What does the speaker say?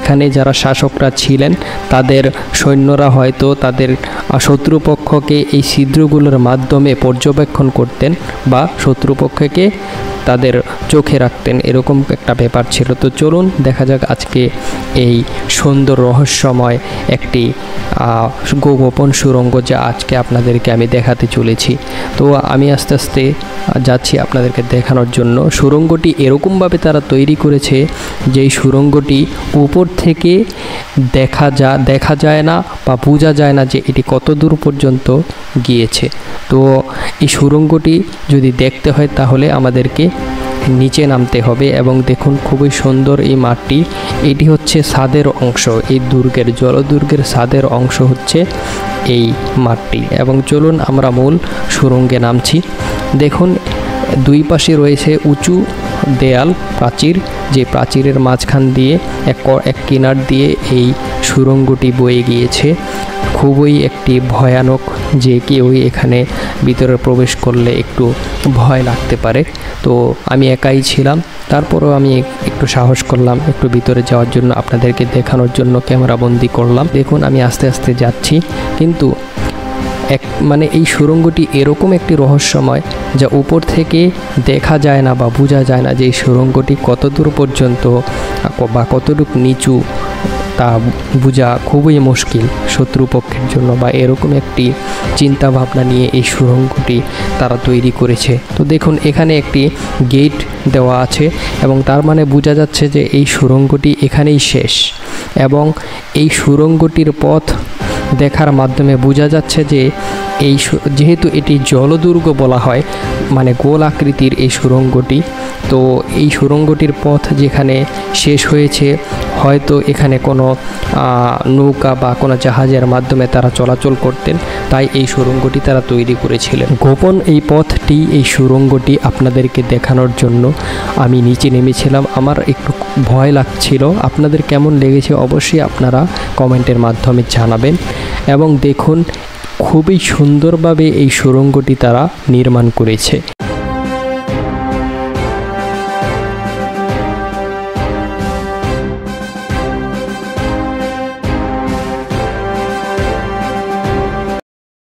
এখানে যারা শাসকরা ছিলেন তাদের সৈন্যরা হয়তো তাদের শত্রুপক্ষকে এই ছিদ্রগুলোর মাধ্যমে পর্যবেক্ষণ করতেন বা শত্রুপক্ষকে তাদের চোখে রাখতেন, এরকম একটা ব্যাপার ছিল। তো চলুন দেখা যাক আজকে এই সুন্দর রহস্যময় একটি গোপন সুড়ঙ্গ যা আজকে আপনাদেরকে আমি দেখাতে চলেছি। তো আমি আস্তে আস্তে যাচ্ছি আপনাদেরকে দেখানোর জন্য। সুড়ঙ্গটি এরকমভাবে তারা তৈরি করেছে যেই সুড়ঙ্গটি উপর থেকে দেখা যায় না বা বোঝা যায় না যে এটি কত দূর পর্যন্ত গিয়েছে। তো এই সুড়ঙ্গটি যদি দেখতে হয় তাহলে আমাদেরকে নিচে নামতে হবে। এবং দেখুন খুবই সুন্দর এই মাঠটি, এটি হচ্ছে ছাদের অংশ, এই দুর্গের জলদুর্গের ছাদের অংশ হচ্ছে এই মাঠটি। এবং চলুন আমরা মূল সুড়ঙ্গে নামছি। দেখুন দুই পাশে রয়েছে উঁচু দেয়াল প্রাচীর, যে প্রাচীরের মাঝখান দিয়ে এক কিনার দিয়ে এই সুড়ঙ্গটি বয়ে গিয়েছে। খুবই একটি ভয়ানক, যে কেউ এখানে ভিতরে প্রবেশ করলে একটু ভয় লাগতে পারে। তো আমি একাই ছিলাম, তারপরেও আমি একটু সাহস করলাম একটু ভিতরে যাওয়ার জন্য, আপনাদেরকে দেখানোর জন্য ক্যামেরাবন্দি করলাম। দেখুন আমি আস্তে আস্তে যাচ্ছি, কিন্তু এই সুড়ঙ্গটি এরকম একটি রহস্যময় যা উপর থেকে দেখা যায় না বা বোঝা যায় না যে এই সুড়ঙ্গটি কত দূর পর্যন্ত বা কতটুকু নিচু তা বোঝা খুবই মুশকিল শত্রুপক্ষের জন্য, বা এরকম একটি চিন্তা ভাবনা নিয়ে এই সুড়ঙ্গটি তারা তৈরি করেছে। তো দেখুন এখানে একটি গেট দেওয়া আছে এবং তার মানে বোঝা যাচ্ছে যে এই সুড়ঙ্গটি এখানেই শেষ। এবং এই সুড়ঙ্গটির পথ দেখার মাধ্যমে বোঝা যাচ্ছে যে যেহেতু এটি জলদুর্গ বলা হয়, মানে গোল আকৃতির এই সুড়ঙ্গটি, তো এই সুড়ঙ্গটির পথ যেখানে শেষ হয়েছে হয়তো এখানে কোনো নৌকা বা কোনো জাহাজের মাধ্যমে তারা চলাচল করতেন, তাই এই সুড়ঙ্গটি তারা তৈরি করেছিলেন। গোপন এই পথটি, এই সুড়ঙ্গটি আপনাদেরকে দেখানোর জন্য আমি নিচে নেমেছিলাম। আমার একটু ভয় লাগছিল, আপনাদের কেমন লেগেছে অবশ্যই আপনারা কমেন্টের মাধ্যমে জানাবেন। এবং দেখুন খুবই সুন্দরভাবে এই সুড়ঙ্গটি তারা নির্মাণ করেছে।